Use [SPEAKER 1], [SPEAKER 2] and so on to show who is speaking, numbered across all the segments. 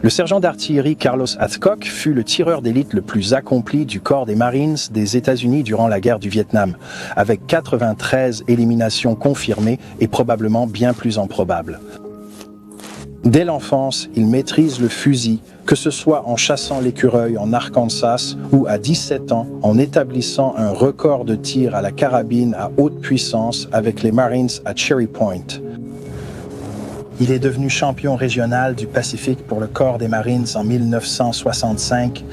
[SPEAKER 1] Le sergent d'artillerie Carlos Hathcock fut le tireur d'élite le plus accompli du corps des Marines des États-Unis durant la guerre du Vietnam, avec 93 éliminations confirmées et probablement bien plus improbables. Dès l'enfance, il maîtrise le fusil, que ce soit en chassant l'écureuil en Arkansas ou à 17 ans en établissant un record de tir à la carabine à haute puissance avec les Marines à Cherry Point. Il est devenu champion régional du Pacifique pour le corps des Marines en 1965.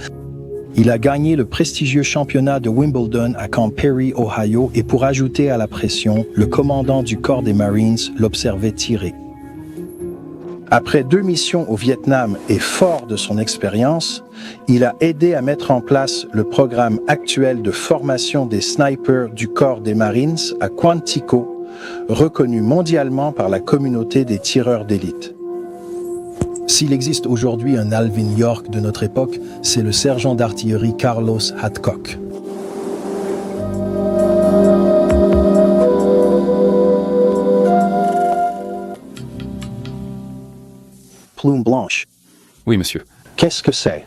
[SPEAKER 1] Il a gagné le prestigieux championnat de Wimbledon à Camp Perry, Ohio, et pour ajouter à la pression, le commandant du corps des Marines l'observait tirer. Après 2 missions au Vietnam et fort de son expérience, il a aidé à mettre en place le programme actuel de formation des snipers du corps des Marines à Quantico, reconnu mondialement par la communauté des tireurs d'élite. S'il existe aujourd'hui un Alvin York de notre époque, c'est le sergent d'artillerie Carlos Hathcock. Plume blanche.
[SPEAKER 2] Oui, monsieur.
[SPEAKER 1] Qu'est-ce que c'est?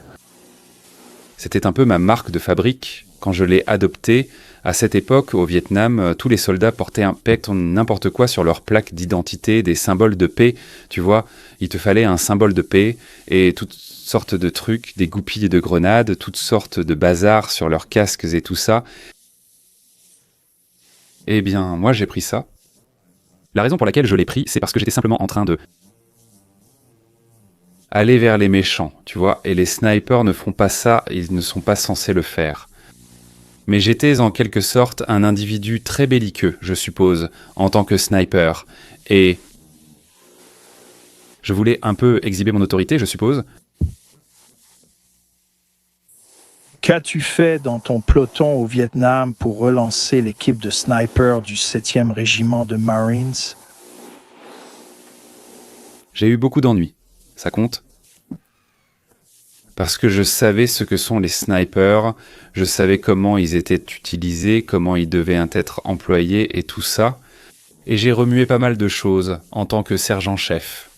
[SPEAKER 2] C'était un peu ma marque de fabrique quand je l'ai adoptée. À cette époque, au Vietnam, tous les soldats portaient n'importe quoi sur leur plaque d'identité, des symboles de paix. Tu vois, il te fallait un symbole de paix et toutes sortes de trucs, des goupilles de grenades, toutes sortes de bazars sur leurs casques et tout ça. Eh bien, moi j'ai pris ça. La raison pour laquelle je l'ai pris, c'est parce que j'étais simplement en train de aller vers les méchants, tu vois, et les snipers ne font pas ça, ils ne sont pas censés le faire. Mais j'étais en quelque sorte un individu très belliqueux, je suppose, en tant que sniper, et je voulais un peu exhiber mon autorité, je suppose.
[SPEAKER 1] Qu'as-tu fait dans ton peloton au Vietnam pour relancer l'équipe de snipers du 7e régiment de Marines?
[SPEAKER 2] J'ai eu beaucoup d'ennuis. Ça compte? Parce que je savais ce que sont les snipers, je savais comment ils étaient utilisés, comment ils devaient être employés et tout ça. Et j'ai remué pas mal de choses en tant que sergent-chef.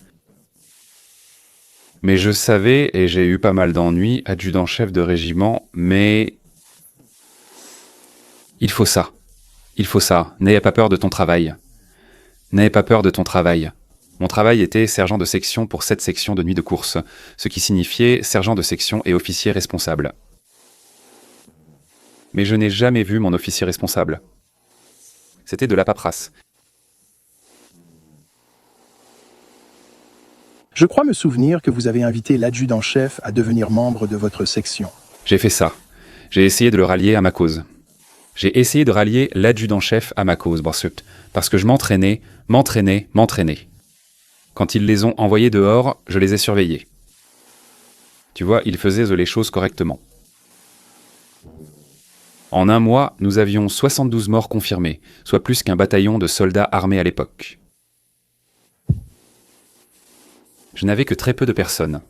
[SPEAKER 2] Mais je savais, et j'ai eu pas mal d'ennuis, adjudant-chef de régiment, mais il faut ça. Il faut ça. N'ayez pas peur de ton travail. N'ayez pas peur de ton travail. Mon travail était sergent de section pour 7 sections de nuit de course, ce qui signifiait sergent de section et officier responsable. Mais je n'ai jamais vu mon officier responsable. C'était de la paperasse.
[SPEAKER 1] Je crois me souvenir que vous avez invité l'adjudant-chef à devenir membre de votre section.
[SPEAKER 2] J'ai fait ça. J'ai essayé de le rallier à ma cause. J'ai essayé de rallier l'adjudant-chef à ma cause, parce que je m'entraînais. Quand ils les ont envoyés dehors, je les ai surveillés. Tu vois, ils faisaient les choses correctement. En 1 mois, nous avions 72 morts confirmés, soit plus qu'un bataillon de soldats armés à l'époque. Je n'avais que très peu de personnes.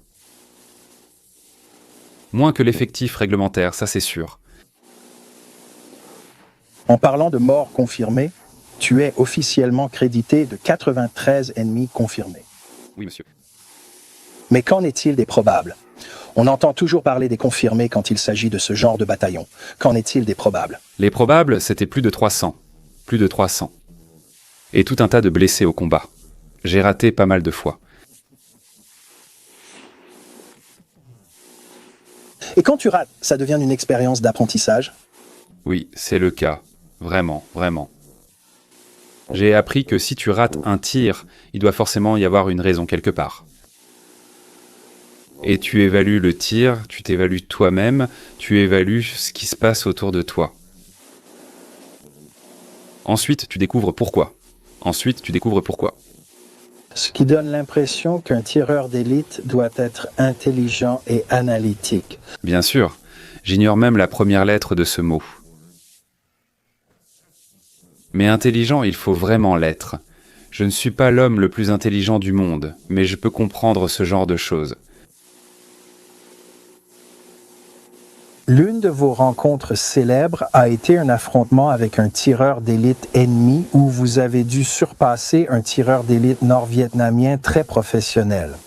[SPEAKER 2] Moins que l'effectif réglementaire, ça c'est sûr.
[SPEAKER 1] En parlant de morts confirmées, tu es officiellement crédité de 93 ennemis confirmés.
[SPEAKER 2] Oui, monsieur.
[SPEAKER 1] Mais qu'en est-il des probables? On entend toujours parler des confirmés quand il s'agit de ce genre de bataillon. Qu'en est-il des probables?
[SPEAKER 2] Les probables, c'était plus de 300. Plus de 300. Et tout un tas de blessés au combat. J'ai raté pas mal de fois.
[SPEAKER 1] Et quand tu rates, ça devient une expérience d'apprentissage?
[SPEAKER 2] Oui, c'est le cas. Vraiment, vraiment. J'ai appris que si tu rates un tir, il doit forcément y avoir une raison quelque part. Et tu évalues le tir, tu t'évalues toi-même, tu évalues ce qui se passe autour de toi. Ensuite, tu découvres pourquoi.
[SPEAKER 1] Ce qui donne l'impression qu'un tireur d'élite doit être intelligent et analytique.
[SPEAKER 2] Bien sûr, j'ignore même la première lettre de ce mot. Mais intelligent, il faut vraiment l'être. Je ne suis pas l'homme le plus intelligent du monde, mais je peux comprendre ce genre de choses.
[SPEAKER 1] L'une de vos rencontres célèbres a été un affrontement avec un tireur d'élite ennemi où vous avez dû surpasser un tireur d'élite nord-vietnamien très professionnel.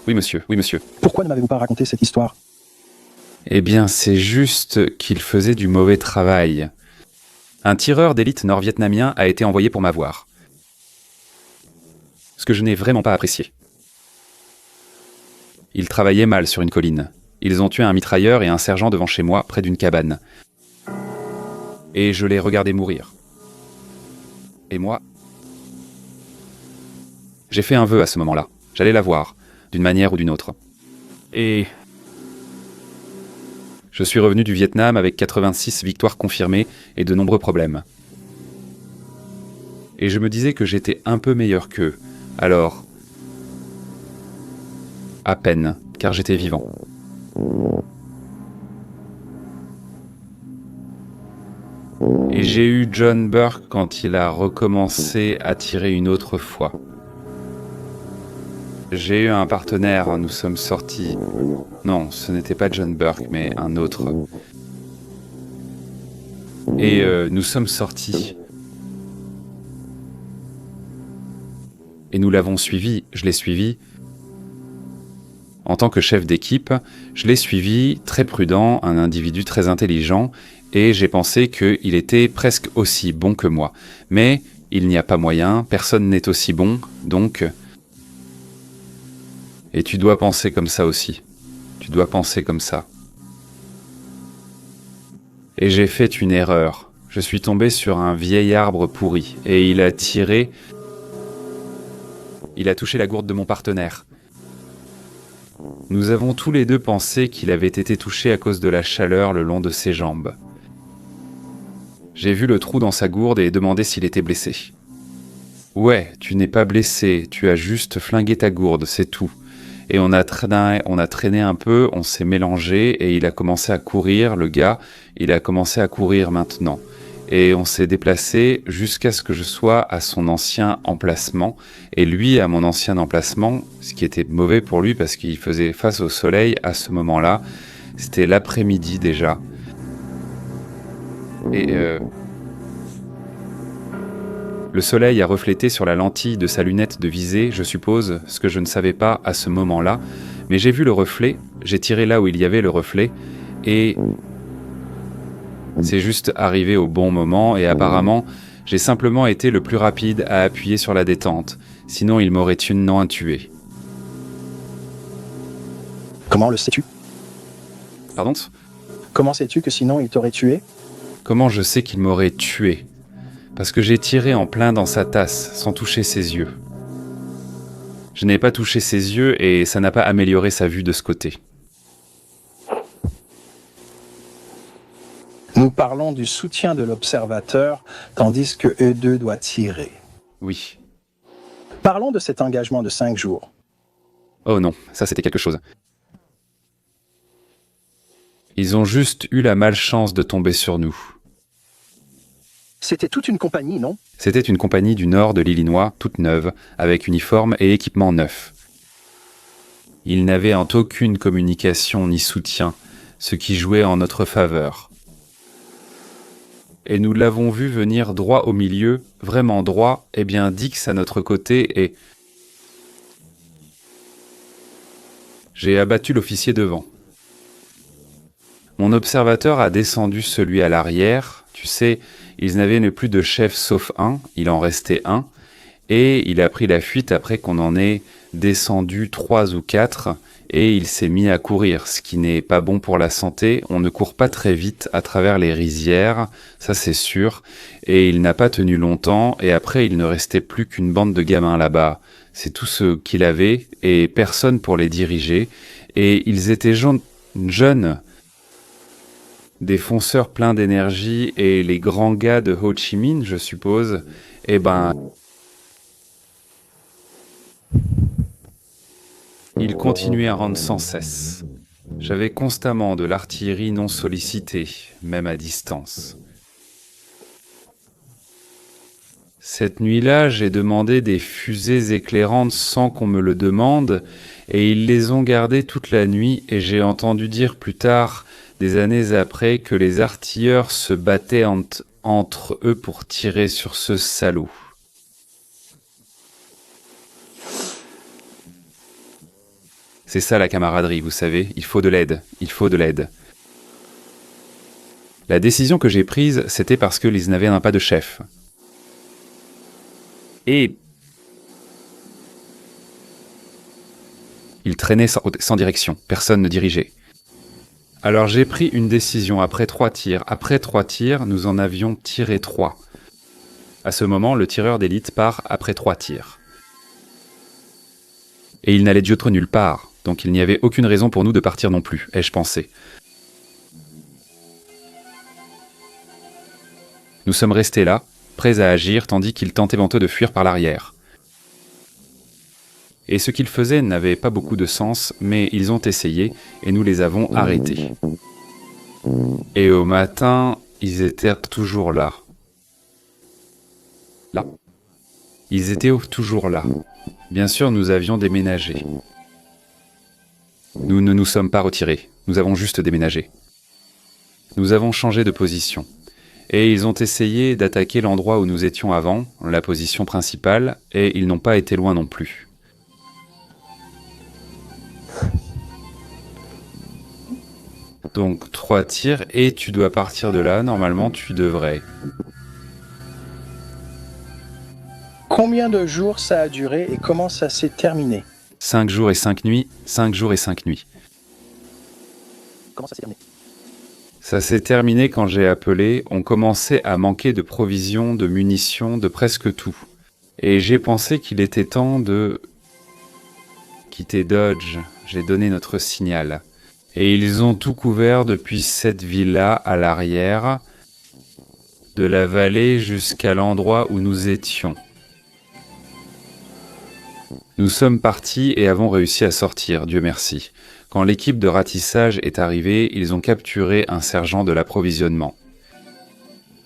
[SPEAKER 2] Oui, monsieur, oui, monsieur.
[SPEAKER 1] Pourquoi ne m'avez-vous pas raconté cette histoire?
[SPEAKER 2] Eh bien, c'est juste qu'il faisait du mauvais travail. Un tireur d'élite nord-vietnamien a été envoyé pour m'avoir. Ce que je n'ai vraiment pas apprécié. Ils travaillaient mal sur une colline. Ils ont tué un mitrailleur et un sergent devant chez moi, près d'une cabane. Et je les regardais mourir. Et moi, j'ai fait un vœu à ce moment-là. J'allais la voir, d'une manière ou d'une autre. Et je suis revenu du Vietnam avec 86 victoires confirmées et de nombreux problèmes. Et je me disais que j'étais un peu meilleur qu'eux. Alors, à peine, car j'étais vivant. Et j'ai eu John Burke quand il a recommencé à tirer une autre fois. J'ai eu un partenaire, nous sommes sortis. Non, ce n'était pas John Burke, mais un autre. Et nous sommes sortis. Et nous l'avons suivi, je l'ai suivi. En tant que chef d'équipe, je l'ai suivi, très prudent, un individu très intelligent, et j'ai pensé qu'il était presque aussi bon que moi. Mais il n'y a pas moyen, personne n'est aussi bon, donc... Et tu dois penser comme ça aussi. Tu dois penser comme ça. Et j'ai fait une erreur. Je suis tombé sur un vieil arbre pourri, et il a tiré... Il a touché la gourde de mon partenaire. Nous avons tous les deux pensé qu'il avait été touché à cause de la chaleur le long de ses jambes. J'ai vu le trou dans sa gourde et demandé s'il était blessé. « Ouais, tu n'es pas blessé, tu as juste flingué ta gourde, c'est tout. » Et on a traîné un peu, on s'est mélangé et il a commencé à courir, le gars, il a commencé à courir maintenant. Et on s'est déplacé jusqu'à ce que je sois à son ancien emplacement. Et lui, à mon ancien emplacement, ce qui était mauvais pour lui parce qu'il faisait face au soleil à ce moment-là. C'était l'après-midi déjà. Et le soleil a reflété sur la lentille de sa lunette de visée, je suppose, ce que je ne savais pas à ce moment-là. Mais j'ai vu le reflet, j'ai tiré là où il y avait le reflet, et c'est juste arrivé au bon moment, et apparemment, j'ai simplement été le plus rapide à appuyer sur la détente. Sinon, il m'aurait tué.
[SPEAKER 1] Comment le sais-tu?
[SPEAKER 2] Pardon?
[SPEAKER 1] Comment sais-tu que sinon il t'aurait tué?
[SPEAKER 2] Comment je sais qu'il m'aurait tué? Parce que j'ai tiré en plein dans sa tasse, sans toucher ses yeux. Je n'ai pas touché ses yeux et ça n'a pas amélioré sa vue de ce côté.
[SPEAKER 1] Nous parlons du soutien de l'observateur, tandis que E2 doit tirer.
[SPEAKER 2] Oui.
[SPEAKER 1] Parlons de cet engagement de 5 jours.
[SPEAKER 2] Oh non, ça c'était quelque chose. Ils ont juste eu la malchance de tomber sur nous.
[SPEAKER 1] C'était toute une compagnie, non?
[SPEAKER 2] C'était une compagnie du nord de l'Illinois, toute neuve, avec uniforme et équipement neuf. Ils n'avaient aucune communication ni soutien, ce qui jouait en notre faveur. Et nous l'avons vu venir droit au milieu, vraiment droit, et bien Dix à notre côté, et... J'ai abattu l'officier devant. Mon observateur a descendu celui à l'arrière, tu sais, ils n'avaient plus de chef sauf un, il en restait un, et il a pris la fuite après qu'on en ait descendu 3 ou 4, et il s'est mis à courir, ce qui n'est pas bon pour la santé. On ne court pas très vite à travers les rizières, ça c'est sûr, et il n'a pas tenu longtemps, et après il ne restait plus qu'une bande de gamins là-bas. C'est tout ce qu'il avait, et personne pour les diriger, et ils étaient jeunes, des fonceurs pleins d'énergie, et les grands gars de Ho Chi Minh, je suppose, eh ben... Ils continuaient à rendre sans cesse. J'avais constamment de l'artillerie non sollicitée, même à distance. Cette nuit-là, j'ai demandé des fusées éclairantes sans qu'on me le demande, et ils les ont gardées toute la nuit, et j'ai entendu dire plus tard, des années après, que les artilleurs se battaient entre eux pour tirer sur ce salaud. C'est ça la camaraderie, vous savez, il faut de l'aide, il faut de l'aide. La décision que j'ai prise, c'était parce qu'ils n'avaient pas de chef. Et ils traînaient sans direction, personne ne dirigeait. Alors j'ai pris une décision après 3 tirs. Après 3 tirs, nous en avions tiré 3. À ce moment, le tireur d'élite part après 3 tirs. Et il n'allait d'autre nulle part, donc il n'y avait aucune raison pour nous de partir non plus, ai-je pensé. Nous sommes restés là, prêts à agir, tandis qu'ils tentaient venteux de fuir par l'arrière. Et ce qu'ils faisaient n'avait pas beaucoup de sens, mais ils ont essayé, et nous les avons arrêtés. Et au matin, ils étaient toujours là. Là. Ils étaient toujours là. Bien sûr, nous avions déménagé. Nous ne nous sommes pas retirés, nous avons juste déménagé. Nous avons changé de position. Et ils ont essayé d'attaquer l'endroit où nous étions avant, la position principale, et ils n'ont pas été loin non plus. Donc 3 tirs, et tu dois partir de là, normalement tu devrais.
[SPEAKER 1] Combien de jours ça a duré et comment ça s'est terminé?
[SPEAKER 2] 5 jours et 5 nuits, 5 jours et 5 nuits.
[SPEAKER 1] Comment ça s'est terminé?
[SPEAKER 2] Ça s'est terminé quand j'ai appelé, on commençait à manquer de provisions, de munitions, de presque tout. Et j'ai pensé qu'il était temps de quitter Dodge. J'ai donné notre signal. Et ils ont tout couvert depuis cette villa à l'arrière, de la vallée jusqu'à l'endroit où nous étions. Nous sommes partis et avons réussi à sortir, Dieu merci. Quand l'équipe de ratissage est arrivée, ils ont capturé un sergent de l'approvisionnement.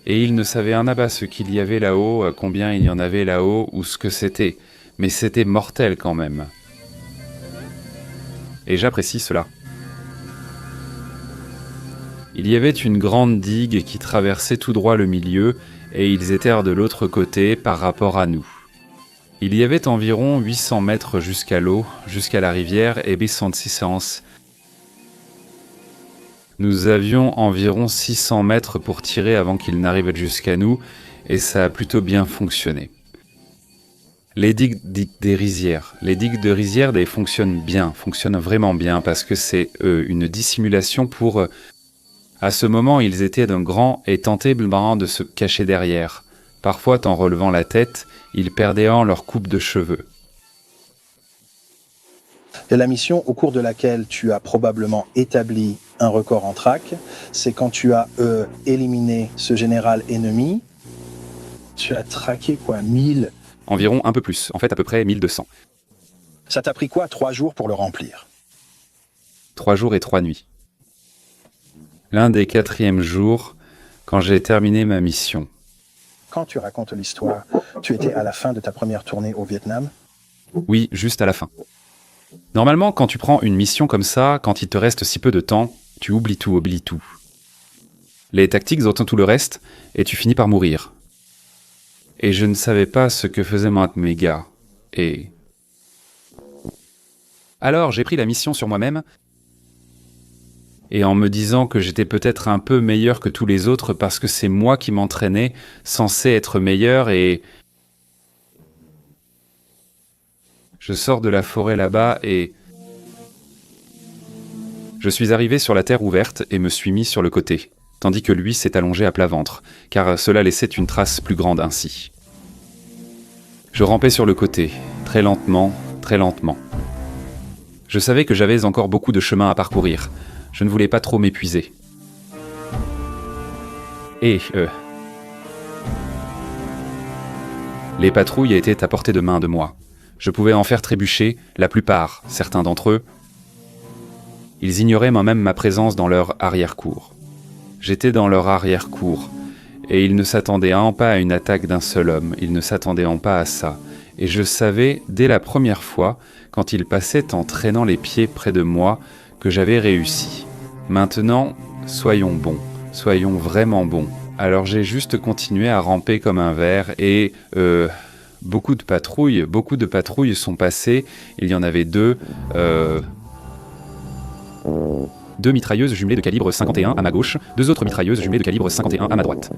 [SPEAKER 2] Et ils ne savaient un abat ce qu'il y avait là-haut, combien il y en avait là-haut, ou ce que c'était. Mais c'était mortel quand même. Et j'apprécie cela. Il y avait une grande digue qui traversait tout droit le milieu, et ils étaient de l'autre côté par rapport à nous. Il y avait environ 800 mètres jusqu'à l'eau, jusqu'à la rivière et 600. Nous avions environ 600 mètres pour tirer avant qu'ils n'arrivent jusqu'à nous, et ça a plutôt bien fonctionné. Les digues des rizières. Les digues de rizières fonctionnent bien, fonctionnent vraiment bien, parce que c'est une dissimulation pour... À ce moment, ils étaient d'un grand et tentaient de se cacher derrière. Parfois, en relevant la tête, ils perdaient leur coupe de cheveux.
[SPEAKER 1] Et la mission au cours de laquelle tu as probablement établi un record en track, c'est quand tu as éliminé ce général ennemi, tu as traqué quoi, 1000?
[SPEAKER 2] Environ un peu plus, en fait à peu près 1200.
[SPEAKER 1] Ça t'a pris quoi, 3 jours pour le remplir?
[SPEAKER 2] 3 jours et 3 nuits. L'un des 4e jours, quand j'ai terminé ma mission.
[SPEAKER 1] Quand tu racontes l'histoire, tu étais à la fin de ta première tournée au Vietnam?
[SPEAKER 2] Oui, juste à la fin. Normalement, quand tu prends une mission comme ça, quand il te reste si peu de temps, tu oublies tout. Les tactiques ont tout le reste, et tu finis par mourir. Et je ne savais pas ce que faisaient mes gars. Et... Alors, j'ai pris la mission sur moi-même, et en me disant que j'étais peut-être un peu meilleur que tous les autres parce que c'est moi qui m'entraînais, censé être meilleur, et... Je sors de la forêt là-bas et... Je suis arrivé sur la terre ouverte et me suis mis sur le côté, tandis que lui s'est allongé à plat ventre, car cela laissait une trace plus grande ainsi. Je rampais sur le côté, très lentement, très lentement. Je savais que j'avais encore beaucoup de chemin à parcourir. Je ne voulais pas trop m'épuiser. Et, les patrouilles étaient à portée de main de moi. Je pouvais en faire trébucher, la plupart, certains d'entre eux. Ils ignoraient moi-même ma présence dans leur arrière-cour. J'étais dans leur arrière-cour, et ils ne s'attendaient pas à une attaque d'un seul homme, ils ne s'attendaient pas à ça. Et je savais, dès la première fois, quand ils passaient en traînant les pieds près de moi, que j'avais réussi. Maintenant, soyons bons, soyons vraiment bons. Alors j'ai juste continué à ramper comme un ver et beaucoup de patrouilles sont passées. Il y en avait 2. 2 mitrailleuses jumelées de calibre 51 à ma gauche, 2 autres mitrailleuses jumelées de calibre 51 à ma droite.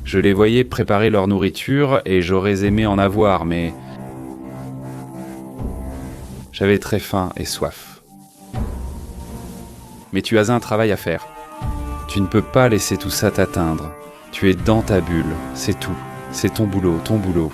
[SPEAKER 2] Je les voyais préparer leur nourriture et j'aurais aimé en avoir, mais j'avais très faim et soif. Mais tu as un travail à faire. Tu ne peux pas laisser tout ça t'atteindre. Tu es dans ta bulle, c'est tout. C'est ton boulot, ton boulot.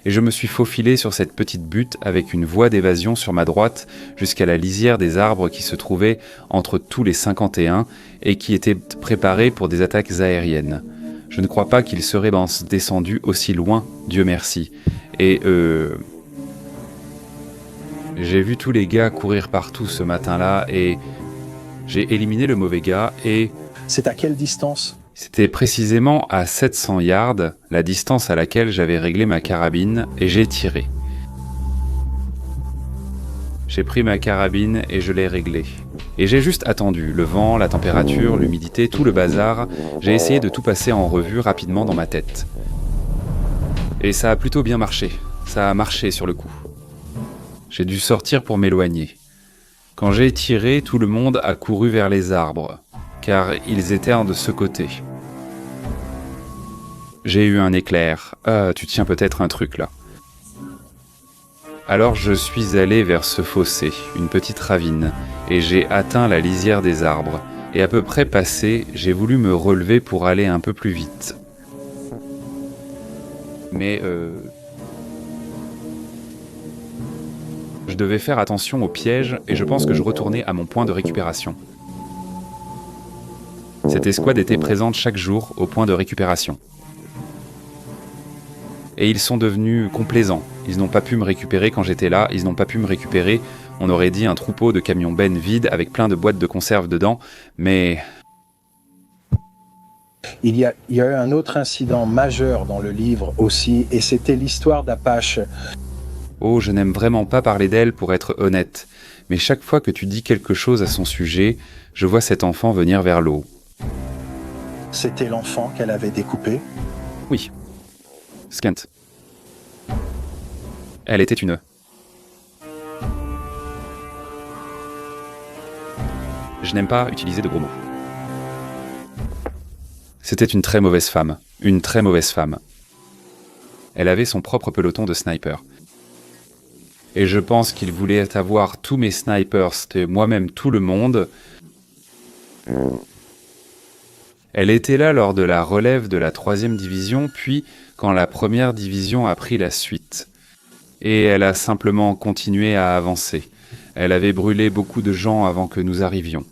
[SPEAKER 2] Et je me suis faufilé sur cette petite butte avec une voie d'évasion sur ma droite jusqu'à la lisière des arbres qui se trouvaient entre tous les 51 et qui étaient préparés pour des attaques aériennes. Je ne crois pas qu'ils seraient descendus aussi loin, Dieu merci. Et j'ai vu tous les gars courir partout ce matin-là et j'ai éliminé le mauvais gars et...
[SPEAKER 1] C'est à quelle distance ?
[SPEAKER 2] C'était précisément à 700 yards, la distance à laquelle j'avais réglé ma carabine, et j'ai tiré. J'ai pris ma carabine et je l'ai réglée. Et j'ai juste attendu, le vent, la température, l'humidité, tout le bazar, j'ai essayé de tout passer en revue rapidement dans ma tête. Et ça a plutôt bien marché, ça a marché sur le coup. J'ai dû sortir pour m'éloigner. Quand j'ai tiré, tout le monde a couru vers les arbres, car ils étaient de ce côté. J'ai eu un éclair. Ah, tu tiens peut-être un truc là. Alors je suis allé vers ce fossé, une petite ravine, et j'ai atteint la lisière des arbres. Et à peu près passé, j'ai voulu me relever pour aller un peu plus vite. Mais je devais faire attention aux pièges et je pense que je retournais à mon point de récupération. Cette escouade était présente chaque jour au point de récupération. Et ils sont devenus complaisants. Ils n'ont pas pu me récupérer quand j'étais là, ils n'ont pas pu me récupérer. On aurait dit un troupeau de camions bennes vides avec plein de boîtes de conserve dedans, mais...
[SPEAKER 1] Il y a eu un autre incident majeur dans le livre aussi, et c'était l'histoire d'Apache.
[SPEAKER 2] Oh, je n'aime vraiment pas parler d'elle pour être honnête, mais chaque fois que tu dis quelque chose à son sujet, je vois cet enfant venir vers l'eau.
[SPEAKER 1] C'était l'enfant qu'elle avait découpé ?
[SPEAKER 2] Oui. Skent. Elle était une... Je n'aime pas utiliser de gros mots. C'était une très mauvaise femme. Une très mauvaise femme. Elle avait son propre peloton de snipers. Et je pense qu'il voulait avoir tous mes snipers, c'était moi-même tout le monde. Elle était là lors de la relève de la 3e division, puis quand la 1re division a pris la suite. Et elle a simplement continué à avancer. Elle avait brûlé beaucoup de gens avant que nous arrivions.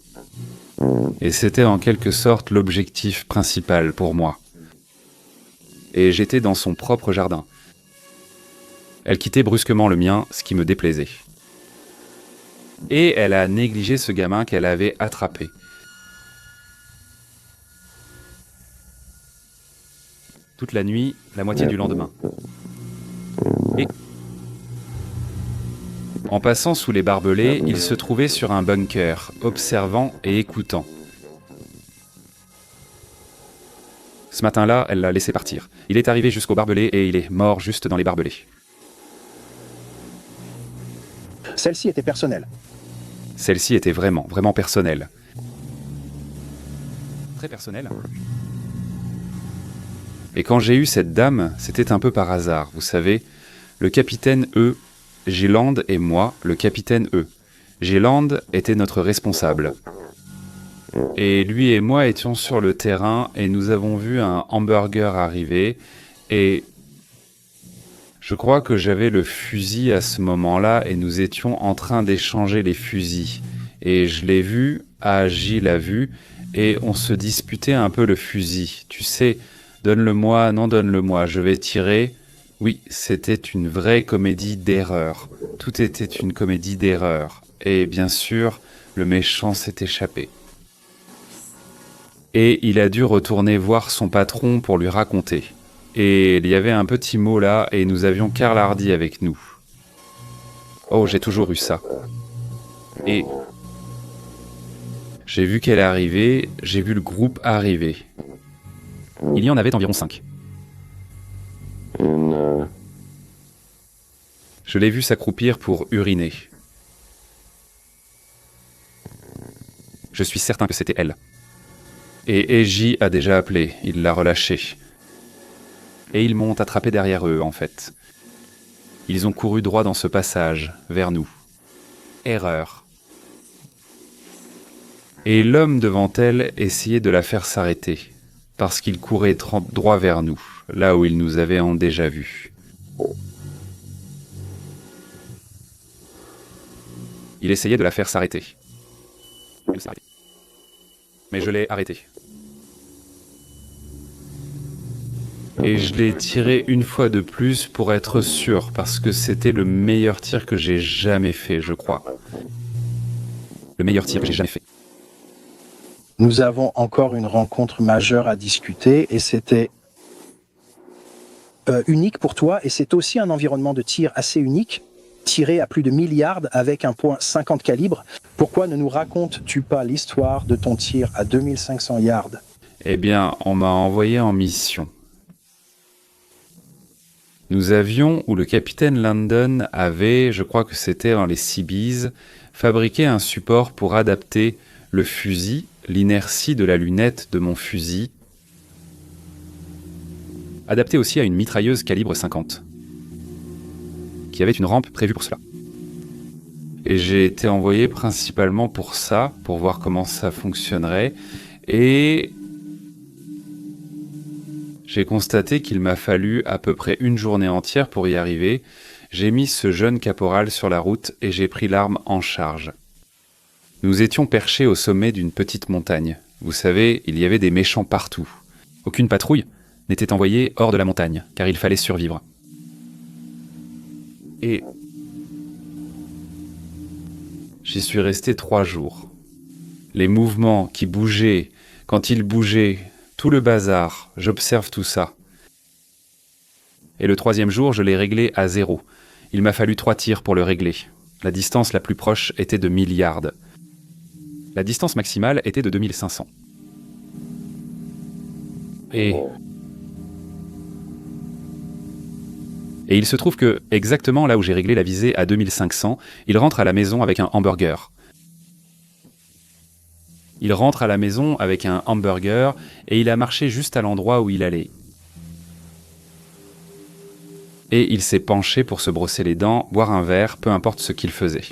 [SPEAKER 2] Et c'était en quelque sorte l'objectif principal pour moi. Et j'étais dans son propre jardin. Elle quittait brusquement le mien, ce qui me déplaisait. Et elle a négligé ce gamin qu'elle avait attrapé. Toute la nuit, la moitié du lendemain. Et en passant sous les barbelés, il se trouvait sur un bunker, observant et écoutant. Ce matin-là, elle l'a laissé partir. Il est arrivé jusqu'aux barbelés et il est mort juste dans les barbelés.
[SPEAKER 1] Celle-ci était personnelle.
[SPEAKER 2] Celle-ci était vraiment, vraiment personnelle. Très personnelle. Et quand j'ai eu cette dame, c'était un peu par hasard, vous savez. Le capitaine E, Géland et moi, le capitaine E. Géland était notre responsable. Et lui et moi étions sur le terrain et nous avons vu un hamburger arriver et je crois que j'avais le fusil à ce moment-là et nous étions en train d'échanger les fusils. Et je l'ai vu, Agi l'a vu et on se disputait un peu le fusil. Tu sais, donne-le-moi, non donne-le-moi, je vais tirer. Oui, c'était une vraie comédie d'erreur. Tout était une comédie d'erreur. Et bien sûr, le méchant s'est échappé. Et il a dû retourner voir son patron pour lui raconter. Et il y avait un petit mot là, et nous avions Karl Hardy avec nous. Oh, j'ai toujours eu ça. Et j'ai vu qu'elle arrivait, j'ai vu le groupe arriver. Il y en avait environ 5. Je l'ai vu s'accroupir pour uriner. Je suis certain que c'était elle. Et Eji a déjà appelé, il l'a relâché. Et ils m'ont attrapé derrière eux, en fait. Ils ont couru droit dans ce passage, vers nous. Erreur. Et l'homme devant elle essayait de la faire s'arrêter, parce qu'il courait droit vers nous, là où il nous avait déjà vus. Il essayait de la faire s'arrêter. Mais je l'ai arrêté. Et je l'ai tiré une fois de plus pour être sûr, parce que c'était le meilleur tir que j'ai jamais fait, je crois. Le meilleur tir que j'ai jamais fait.
[SPEAKER 1] Nous avons encore une rencontre majeure à discuter et c'était unique pour toi et c'est aussi un environnement de tir assez unique, tiré à plus de 1000 yards avec un .50 calibre. Pourquoi ne nous racontes-tu pas l'histoire de ton tir à 2500 yards?
[SPEAKER 2] Eh bien, on m'a envoyé en mission. Nous avions, ou le capitaine Landon avait, je crois que c'était dans les Seabees, fabriqué un support pour adapter le fusil, l'inertie de la lunette de mon fusil, adapté aussi à une mitrailleuse calibre 50, qui avait une rampe prévue pour cela. Et j'ai été envoyé principalement pour ça, pour voir comment ça fonctionnerait, et j'ai constaté qu'il m'a fallu à peu près une journée entière pour y arriver. J'ai mis ce jeune caporal sur la route et j'ai pris l'arme en charge. Nous étions perchés au sommet d'une petite montagne. Vous savez, il y avait des méchants partout. Aucune patrouille n'était envoyée hors de la montagne, car il fallait survivre. Et j'y suis resté 3 jours. Les mouvements qui bougeaient, quand ils bougeaient, tout le bazar, j'observe tout ça. Et le 3e jour, je l'ai réglé à 0. Il m'a fallu 3 tirs pour le régler. La distance la plus proche était de 1000 yards. La distance maximale était de 2500. Et il se trouve que, exactement là où j'ai réglé la visée à 2500, il rentre à la maison avec un hamburger. Il rentre à la maison avec un hamburger et il a marché juste à l'endroit où il allait. Et il s'est penché pour se brosser les dents, boire un verre, peu importe ce qu'il faisait.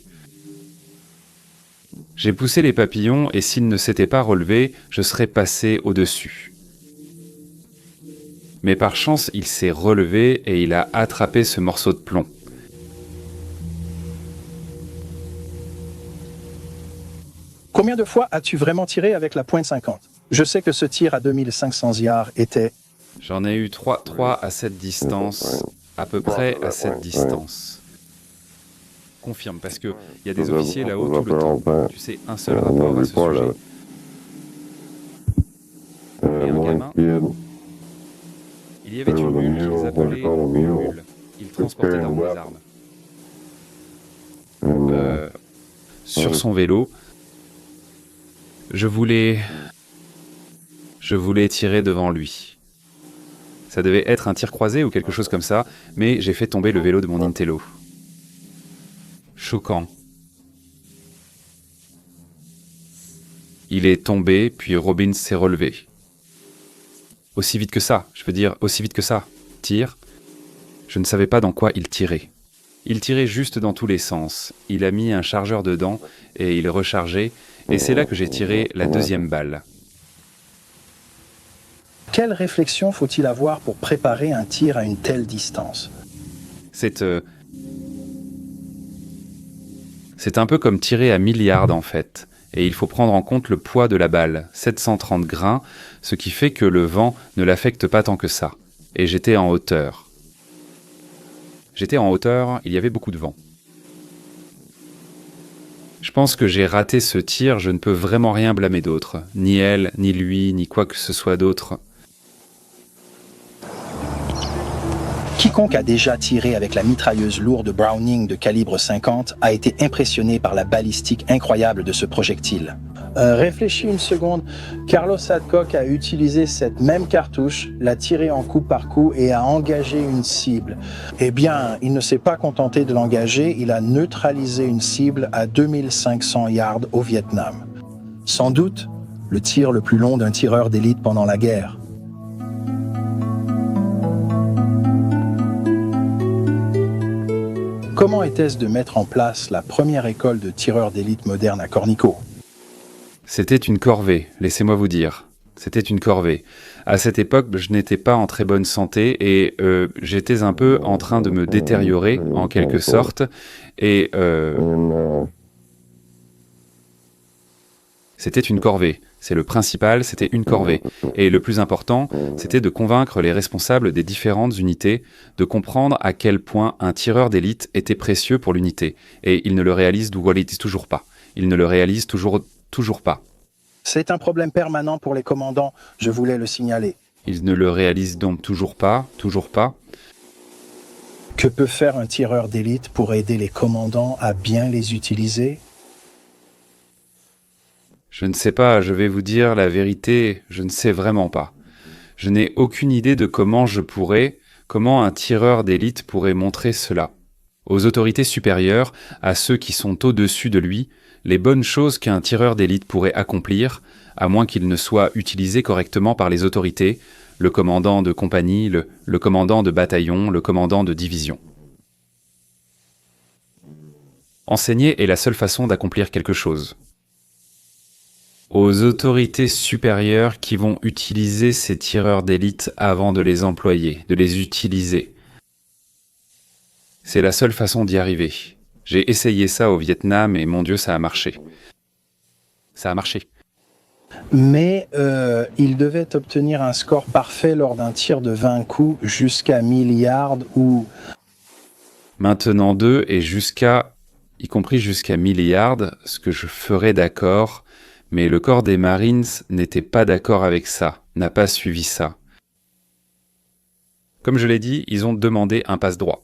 [SPEAKER 2] J'ai poussé les papillons et s'il ne s'était pas relevé, je serais passé au-dessus. Mais par chance, il s'est relevé et il a attrapé ce morceau de plomb.
[SPEAKER 1] Combien de fois as-tu vraiment tiré avec la .50? Je sais que ce tir à 2500 yards était...
[SPEAKER 2] J'en ai eu 3 à cette distance, à peu près à cette distance. Confirme, parce qu'il y a des officiers là-haut tout le temps. Tu sais, un seul rapport à ce sujet. Et un gamin, il y avait une mule qu'ils appelaient une mule. Il transportait dans des armes. Sur son vélo, je voulais tirer devant lui. Ça devait être un tir croisé ou quelque chose comme ça, mais j'ai fait tomber le vélo de mon Intello. Choquant. Il est tombé, puis Robbins s'est relevé. Aussi vite que ça, je veux dire, aussi vite que ça. Tire. Je ne savais pas dans quoi il tirait. Il tirait juste dans tous les sens. Il a mis un chargeur dedans et il rechargeait, et c'est là que j'ai tiré la 2e balle.
[SPEAKER 1] Quelle réflexion faut-il avoir pour préparer un tir à une telle distance?
[SPEAKER 2] C'est un peu comme tirer à 1000 yards en fait. Et il faut prendre en compte le poids de la balle, 730 grains, ce qui fait que le vent ne l'affecte pas tant que ça. Et j'étais en hauteur. Il y avait beaucoup de vent. Je pense que j'ai raté ce tir, je ne peux vraiment rien blâmer d'autre. Ni elle, ni lui, ni quoi que ce soit d'autre.
[SPEAKER 1] Quiconque a déjà tiré avec la mitrailleuse lourde Browning de calibre 50 a été impressionné par la balistique incroyable de ce projectile. Réfléchis une seconde. Carlos Adcock a utilisé cette même cartouche, l'a tirée en coup par coup et a engagé une cible. Eh bien, il ne s'est pas contenté de l'engager, il a neutralisé une cible à 2500 yards au Vietnam. Sans doute, le tir le plus long d'un tireur d'élite pendant la guerre. Comment était-ce de mettre en place la première école de tireurs d'élite moderne à Cornico?
[SPEAKER 2] C'était une corvée, laissez-moi vous dire. C'était une corvée. À cette époque, je n'étais pas en très bonne santé et j'étais un peu en train de me détériorer, en quelque sorte. Et c'était une corvée. C'est le principal, c'était une corvée. Et le plus important, c'était de convaincre les responsables des différentes unités de comprendre à quel point un tireur d'élite était précieux pour l'unité. Et ils ne le réalisent toujours pas. Ils ne le réalisent toujours pas.
[SPEAKER 1] C'est un problème permanent pour les commandants, je voulais le signaler.
[SPEAKER 2] Ils ne le réalisent donc toujours pas.
[SPEAKER 1] Que peut faire un tireur d'élite pour aider les commandants à bien les utiliser?
[SPEAKER 2] Je ne sais pas, je vais vous dire la vérité, je ne sais vraiment pas. Je n'ai aucune idée de comment un tireur d'élite pourrait montrer cela. Aux autorités supérieures, à ceux qui sont au-dessus de lui, les bonnes choses qu'un tireur d'élite pourrait accomplir, à moins qu'il ne soit utilisé correctement par les autorités, le commandant de compagnie, le commandant de bataillon, le commandant de division. Enseigner est la seule façon d'accomplir quelque chose. Aux autorités supérieures qui vont utiliser ces tireurs d'élite avant de les employer, de les utiliser. C'est la seule façon d'y arriver. J'ai essayé ça au Vietnam et mon Dieu, ça a marché. Ça a marché.
[SPEAKER 1] Mais il devait obtenir un score parfait lors d'un tir de 20 coups jusqu'à 1000 yards ou...
[SPEAKER 2] Maintenant 2 et y compris jusqu'à 1000 yards, ce que je ferais d'accord, mais le corps des Marines n'était pas d'accord avec ça, n'a pas suivi ça. Comme je l'ai dit, ils ont demandé un passe-droit.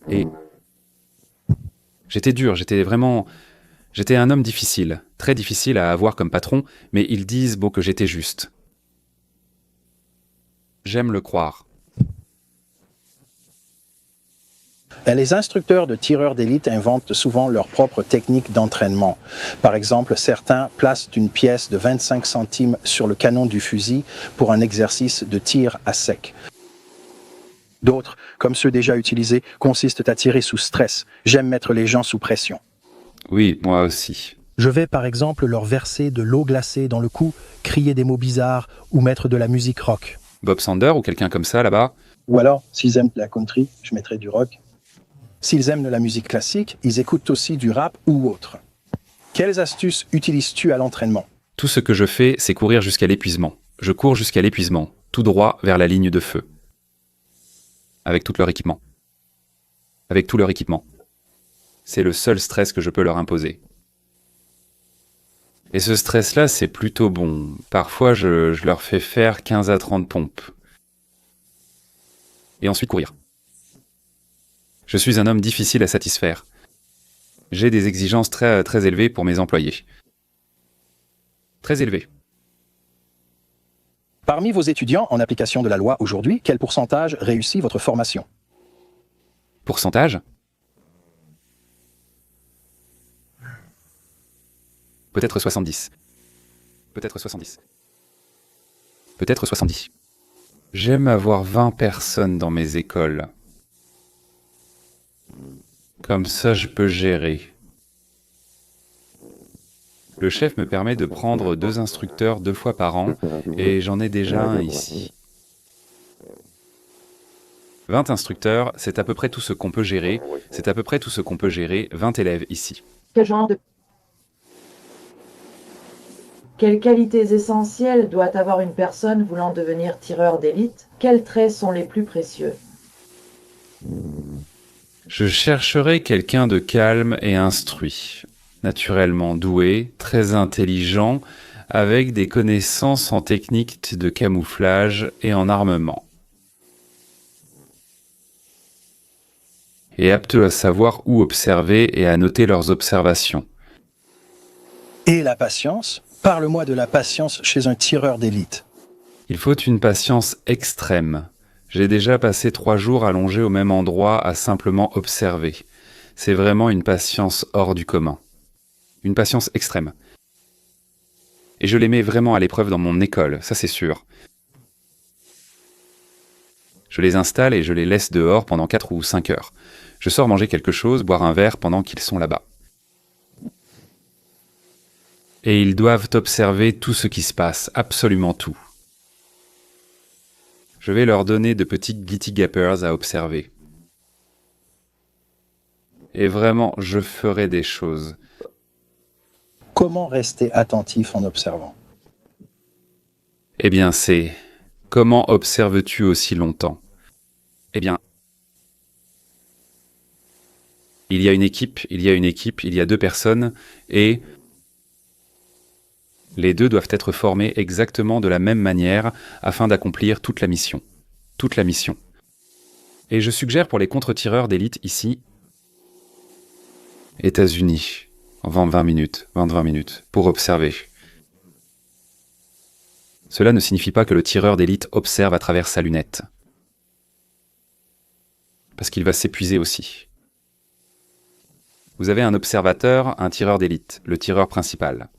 [SPEAKER 2] Et j'étais dur, j'étais un homme difficile, très difficile à avoir comme patron, mais ils disent que j'étais juste. J'aime le croire.
[SPEAKER 1] Les instructeurs de tireurs d'élite inventent souvent leurs propres techniques d'entraînement. Par exemple, certains placent une pièce de 25 centimes sur le canon du fusil pour un exercice de tir à sec. D'autres, comme ceux déjà utilisés, consistent à tirer sous stress. J'aime mettre les gens sous pression.
[SPEAKER 2] Oui, moi aussi.
[SPEAKER 1] Je vais par exemple leur verser de l'eau glacée dans le cou, crier des mots bizarres ou mettre de la musique rock.
[SPEAKER 2] Bob Sander ou quelqu'un comme ça là-bas?
[SPEAKER 1] Ou alors, s'ils aiment la country, je mettrai du rock. S'ils aiment la musique classique, ils écoutent aussi du rap ou autre. Quelles astuces utilises-tu à l'entraînement?
[SPEAKER 2] Tout ce que je fais, c'est courir jusqu'à l'épuisement. Je cours jusqu'à l'épuisement, tout droit vers la ligne de feu. Avec tout leur équipement. C'est le seul stress que je peux leur imposer. Et ce stress-là, c'est plutôt bon. Parfois, je leur fais faire 15 à 30 pompes. Et ensuite courir. Je suis un homme difficile à satisfaire. J'ai des exigences très, très élevées pour mes employés. Très élevées.
[SPEAKER 1] Parmi vos étudiants en application de la loi aujourd'hui, quel pourcentage réussit votre formation?
[SPEAKER 2] Pourcentage? Peut-être 70. Peut-être 70. Peut-être 70. J'aime avoir 20 personnes dans mes écoles. Comme ça, je peux gérer. Le chef me permet de prendre 2 instructeurs 2 fois par an, et j'en ai déjà un ici. 20 instructeurs, c'est à peu près tout ce qu'on peut gérer. 20 élèves ici.
[SPEAKER 3] Quelles qualités essentielles doit avoir une personne voulant devenir tireur d'élite? Quels traits sont les plus précieux?
[SPEAKER 2] Je chercherai quelqu'un de calme et instruit, naturellement doué, très intelligent, avec des connaissances en technique de camouflage et en armement. Et apte à savoir où observer et à noter leurs observations.
[SPEAKER 1] Et la patience? Parle-moi de la patience chez un tireur d'élite.
[SPEAKER 2] Il faut une patience extrême. J'ai déjà passé 3 jours allongé au même endroit à simplement observer. C'est vraiment une patience hors du commun. une patience extrême. Et je les mets vraiment à l'épreuve dans mon école, ça c'est sûr. Je les installe et je les laisse dehors pendant 4 ou 5 heures. Je sors manger quelque chose, boire un verre pendant qu'ils sont là-bas. Et ils doivent observer tout ce qui se passe, absolument tout. Je vais leur donner de petits Gitty Gappers à observer. Et vraiment, je ferai des choses.
[SPEAKER 1] Comment rester attentif en observant?
[SPEAKER 2] Eh bien, c'est... Comment observes-tu aussi longtemps? Eh bien... Il y a une équipe, il y a 2 personnes, et... Les 2 doivent être formés exactement de la même manière afin d'accomplir toute la mission. Toute la mission. Et je suggère pour les contre-tireurs d'élite ici... États-Unis, 20 minutes, pour observer. Cela ne signifie pas que le tireur d'élite observe à travers sa lunette. Parce qu'il va s'épuiser aussi. Vous avez un observateur, un tireur d'élite, le tireur principal.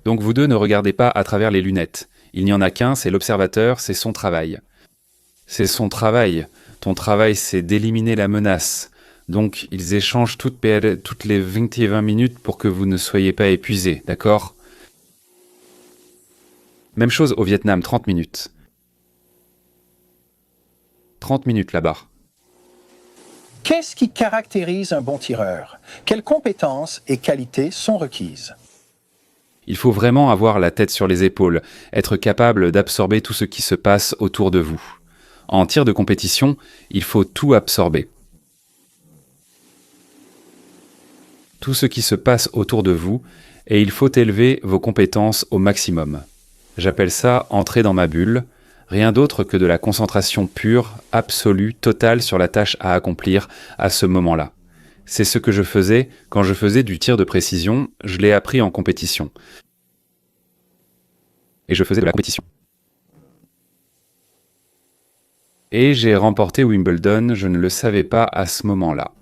[SPEAKER 2] Donc vous 2 ne regardez pas à travers les lunettes. Il n'y en a qu'un, c'est l'observateur, c'est son travail. C'est son travail. Ton travail, c'est d'éliminer la menace. Donc, ils échangent toutes les 20 minutes pour que vous ne soyez pas épuisés, d'accord? Même chose au Vietnam, 30 minutes. 30 minutes là-bas.
[SPEAKER 1] Qu'est-ce qui caractérise un bon tireur? Quelles compétences et qualités sont requises?
[SPEAKER 2] Il faut vraiment avoir la tête sur les épaules, être capable d'absorber tout ce qui se passe autour de vous. En tir de compétition, il faut tout absorber. Tout ce qui se passe autour de vous, et il faut élever vos compétences au maximum. J'appelle ça entrer dans ma bulle, rien d'autre que de la concentration pure, absolue, totale sur la tâche à accomplir à ce moment-là. C'est ce que je faisais quand je faisais du tir de précision, je l'ai appris en compétition. Et je faisais de la compétition. Et j'ai remporté Wimbledon, je ne le savais pas à ce moment-là.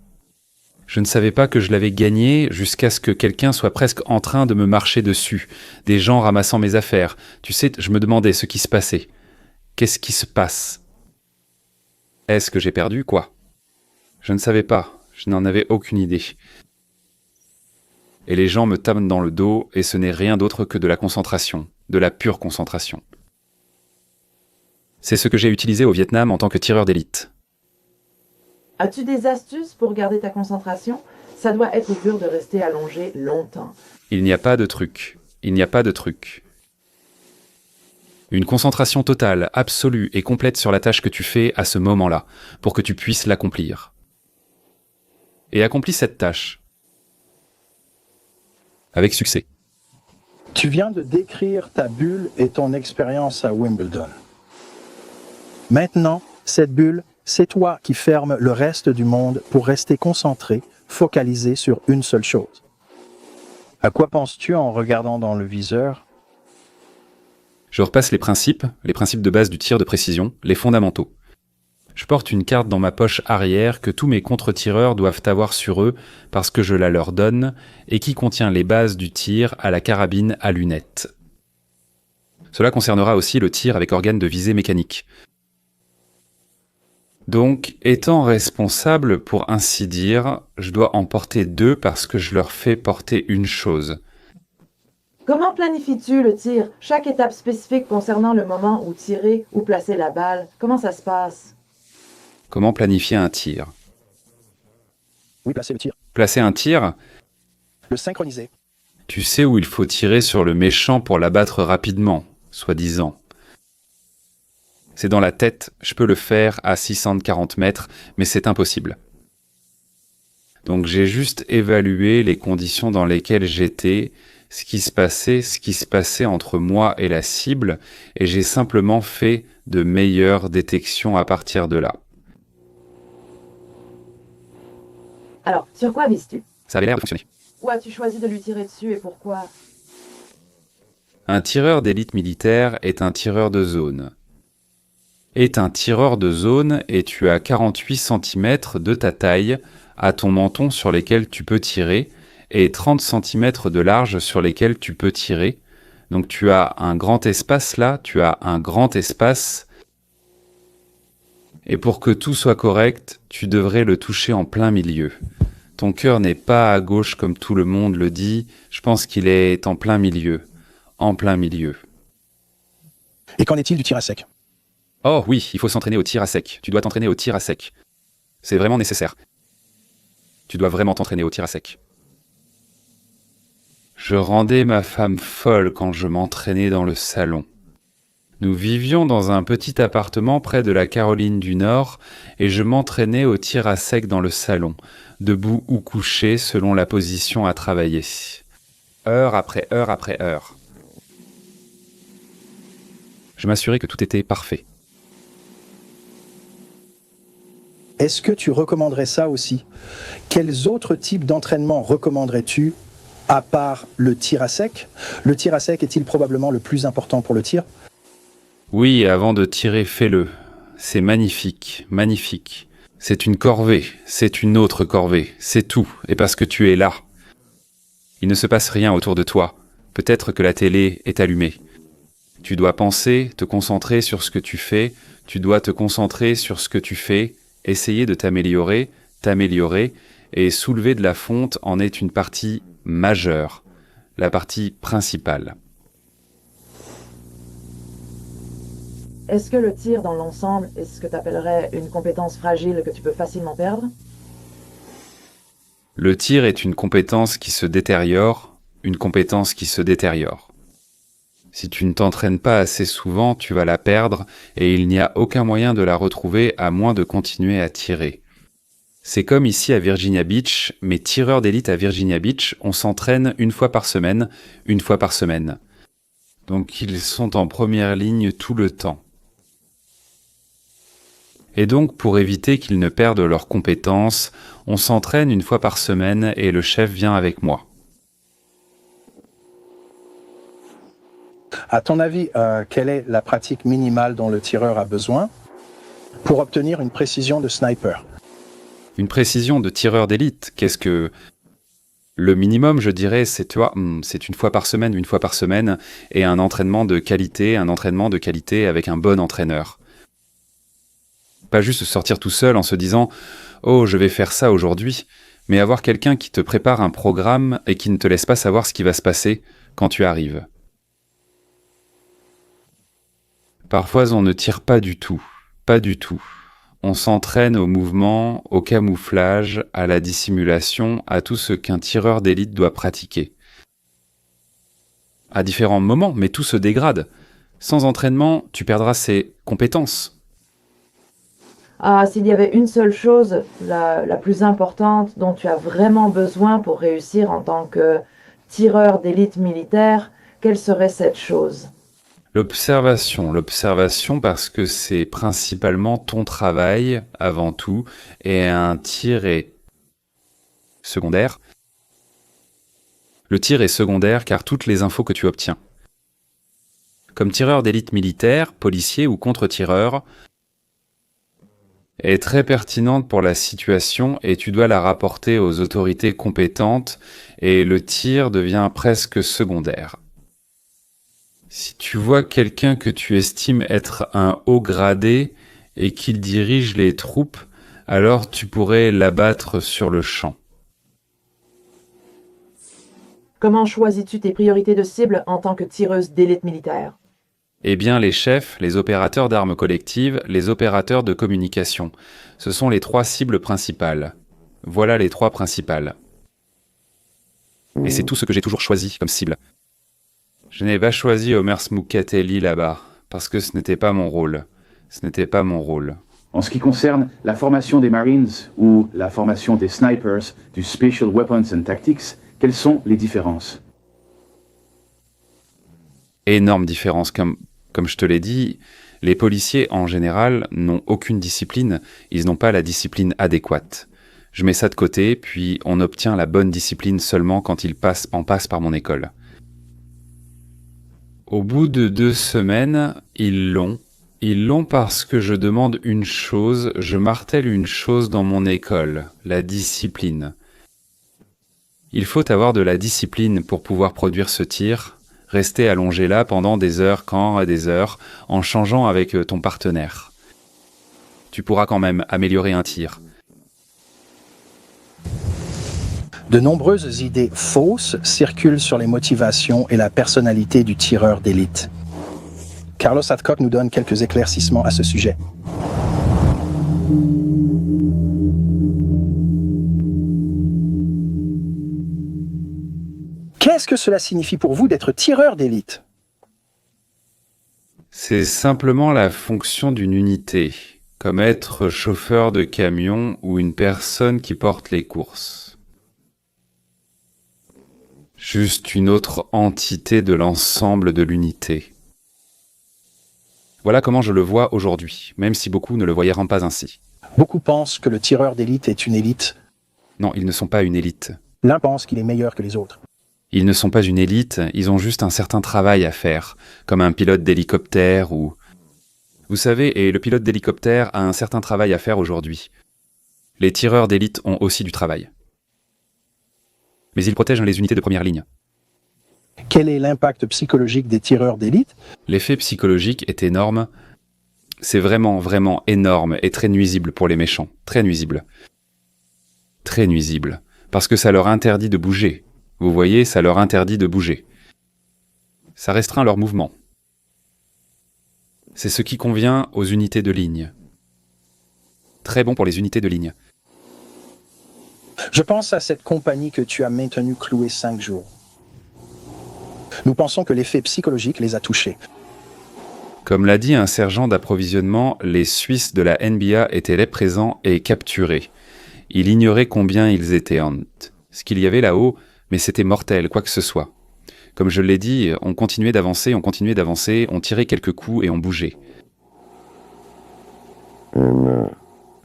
[SPEAKER 2] Je ne savais pas que je l'avais gagné jusqu'à ce que quelqu'un soit presque en train de me marcher dessus, des gens ramassant mes affaires. Tu sais, je me demandais ce qui se passait. Qu'est-ce qui se passe? Est-ce que j'ai perdu, quoi? Je ne savais pas, je n'en avais aucune idée. Et les gens me tapent dans le dos, et ce n'est rien d'autre que de la concentration, de la pure concentration. C'est ce que j'ai utilisé au Vietnam en tant que tireur d'élite.
[SPEAKER 3] As-tu des astuces pour garder ta concentration? Ça doit être dur de rester allongé longtemps.
[SPEAKER 2] Il n'y a pas de truc. Il n'y a pas de truc. Une concentration totale, absolue et complète sur la tâche que tu fais à ce moment-là, pour que tu puisses l'accomplir. Et accomplis cette tâche. Avec succès.
[SPEAKER 1] Tu viens de décrire ta bulle et ton expérience à Wimbledon. Maintenant, cette bulle, c'est toi qui fermes le reste du monde pour rester concentré, focalisé sur une seule chose. À quoi penses-tu en regardant dans le viseur?
[SPEAKER 2] Je repasse les principes de base du tir de précision, les fondamentaux. Je porte une carte dans ma poche arrière que tous mes contre-tireurs doivent avoir sur eux parce que je la leur donne et qui contient les bases du tir à la carabine à lunettes. Cela concernera aussi le tir avec organe de visée mécanique. Donc, étant responsable, pour ainsi dire, je dois en porter 2 parce que je leur fais porter une chose.
[SPEAKER 3] Comment planifies-tu le tir? Chaque étape spécifique concernant le moment où tirer ou placer la balle, comment ça se passe?
[SPEAKER 2] Comment planifier un tir?
[SPEAKER 1] Oui, placer le tir.
[SPEAKER 2] Placer un tir?
[SPEAKER 1] Le synchroniser.
[SPEAKER 2] Tu sais où il faut tirer sur le méchant pour l'abattre rapidement, soi-disant. C'est dans la tête, je peux le faire à 640 mètres, mais c'est impossible. Donc j'ai juste évalué les conditions dans lesquelles j'étais, ce qui se passait entre moi et la cible, et j'ai simplement fait de meilleures détections à partir de là.
[SPEAKER 3] Alors, sur quoi vises-tu?
[SPEAKER 2] Ça avait l'air de fonctionner.
[SPEAKER 3] Où as-tu choisi de lui tirer dessus et pourquoi?
[SPEAKER 2] Un tireur d'élite militaire est un tireur de zone. Et tu as 48 cm de ta taille à ton menton sur lesquels tu peux tirer, et 30 cm de large sur lesquels tu peux tirer. Donc tu as un grand espace là, tu as un grand espace. Et pour que tout soit correct, tu devrais le toucher en plein milieu. Ton cœur n'est pas à gauche comme tout le monde le dit, je pense qu'il est en plein milieu. En plein milieu.
[SPEAKER 1] Et qu'en est-il du tir à sec?
[SPEAKER 2] Oh oui, il faut s'entraîner au tir à sec. Tu dois t'entraîner au tir à sec. C'est vraiment nécessaire. Tu dois vraiment t'entraîner au tir à sec. Je rendais ma femme folle quand je m'entraînais dans le salon. Nous vivions dans un petit appartement près de la Caroline du Nord et je m'entraînais au tir à sec dans le salon, debout ou couché selon la position à travailler. Heure après heure après heure. Je m'assurais que tout était parfait.
[SPEAKER 1] Est-ce que tu recommanderais ça aussi? Quels autres types d'entraînement recommanderais-tu à part le tir à sec? Le tir à sec est-il probablement le plus important pour le tir?
[SPEAKER 2] Oui, avant de tirer, fais-le. C'est magnifique, magnifique. C'est une corvée, c'est une autre corvée, c'est tout, et parce que tu es là. Il ne se passe rien autour de toi. Peut-être que la télé est allumée. Tu dois penser, te concentrer sur ce que tu fais, tu dois te concentrer sur ce que tu fais, essayer de t'améliorer, et soulever de la fonte en est une partie majeure, la partie principale.
[SPEAKER 3] Est-ce que le tir dans l'ensemble est ce que tu appellerais une compétence fragile que tu peux facilement perdre?
[SPEAKER 2] Le tir est une compétence qui se détériore, une compétence qui se détériore. Si tu ne t'entraînes pas assez souvent, tu vas la perdre et il n'y a aucun moyen de la retrouver à moins de continuer à tirer. C'est comme ici à Virginia Beach, mes tireurs d'élite à Virginia Beach, on s'entraîne une fois par semaine. Donc ils sont en première ligne tout le temps. Et donc pour éviter qu'ils ne perdent leurs compétences, on s'entraîne une fois par semaine et le chef vient avec moi.
[SPEAKER 1] À ton avis, quelle est la pratique minimale dont le tireur a besoin pour obtenir une précision de sniper?
[SPEAKER 2] Une précision de tireur d'élite, qu'est-ce que... Le minimum, je dirais, c'est une fois par semaine, et un entraînement de qualité avec un bon entraîneur. Pas juste sortir tout seul en se disant « Oh, je vais faire ça aujourd'hui », mais avoir quelqu'un qui te prépare un programme et qui ne te laisse pas savoir ce qui va se passer quand tu arrives. Parfois, on ne tire pas du tout. On s'entraîne au mouvement, au camouflage, à la dissimulation, à tout ce qu'un tireur d'élite doit pratiquer. À différents moments, mais tout se dégrade. Sans entraînement, tu perdras ses compétences.
[SPEAKER 3] Ah, s'il y avait une seule chose, la plus importante, dont tu as vraiment besoin pour réussir en tant que tireur d'élite militaire, quelle serait cette chose?
[SPEAKER 2] L'observation parce que c'est principalement ton travail avant tout et un tir est secondaire. Le tir est secondaire car toutes les infos que tu obtiens. Comme tireur d'élite militaire, policier ou contre-tireur, est très pertinente pour la situation et tu dois la rapporter aux autorités compétentes et le tir devient presque secondaire. Si tu vois quelqu'un que tu estimes être un haut gradé et qu'il dirige les troupes, alors tu pourrais l'abattre sur le champ.
[SPEAKER 3] Comment choisis-tu tes priorités de cible en tant que tireuse d'élite militaire?
[SPEAKER 2] Eh bien, les chefs, les opérateurs d'armes collectives, les opérateurs de communication. Ce sont les 3 cibles principales. Voilà les 3 principales. Et c'est tout ce que j'ai toujours choisi comme cible. Je n'ai pas choisi Omer Smoukatelli là-bas, parce que ce n'était pas mon rôle.
[SPEAKER 4] En ce qui concerne la formation des Marines ou la formation des snipers, du Special Weapons and Tactics, quelles sont les différences?
[SPEAKER 2] Énorme différence, comme je te l'ai dit, les policiers en général n'ont aucune discipline, ils n'ont pas la discipline adéquate. Je mets ça de côté, puis on obtient la bonne discipline seulement quand ils passent par mon école. Au bout de 2 semaines, ils l'ont parce que je demande une chose, je martèle une chose dans mon école, la discipline. Il faut avoir de la discipline pour pouvoir produire ce tir, rester allongé là pendant des heures quand des heures, en changeant avec ton partenaire. Tu pourras quand même améliorer un tir.
[SPEAKER 1] De nombreuses idées fausses circulent sur les motivations et la personnalité du tireur d'élite. Carlos Adcock nous donne quelques éclaircissements à ce sujet. Qu'est-ce que cela signifie pour vous d'être tireur d'élite?
[SPEAKER 2] C'est simplement la fonction d'une unité, comme être chauffeur de camion ou une personne qui porte les courses. Juste une autre entité de l'ensemble de l'unité. Voilà comment je le vois aujourd'hui, même si beaucoup ne le voyeront pas ainsi.
[SPEAKER 1] Beaucoup pensent que le tireur d'élite est une élite.
[SPEAKER 2] Non, ils ne sont pas une élite.
[SPEAKER 1] L'un pense qu'il est meilleur que les autres.
[SPEAKER 2] Ils ne sont pas une élite, ils ont juste un certain travail à faire, comme un pilote d'hélicoptère ou... Vous savez, et le pilote d'hélicoptère a un certain travail à faire aujourd'hui. Les tireurs d'élite ont aussi du travail. Mais ils protègent les unités de première ligne.
[SPEAKER 1] Quel est l'impact psychologique des tireurs d'élite?
[SPEAKER 2] L'effet psychologique est énorme. C'est vraiment, vraiment énorme et très nuisible pour les méchants. Très nuisible. Très nuisible. Parce que ça leur interdit de bouger. Vous voyez, ça leur interdit de bouger. Ça restreint leur mouvement. C'est ce qui convient aux unités de ligne. Très bon pour les unités de ligne.
[SPEAKER 1] Je pense à cette compagnie que tu as maintenue clouée 5 jours. Nous pensons que l'effet psychologique les a touchés.
[SPEAKER 2] Comme l'a dit un sergent d'approvisionnement, les Suisses de la NBA étaient là présents et capturés. Il ignorait combien ils étaient ce qu'il y avait là-haut, mais c'était mortel, quoi que ce soit. Comme je l'ai dit, on continuait d'avancer, on tirait quelques coups et on bougeait.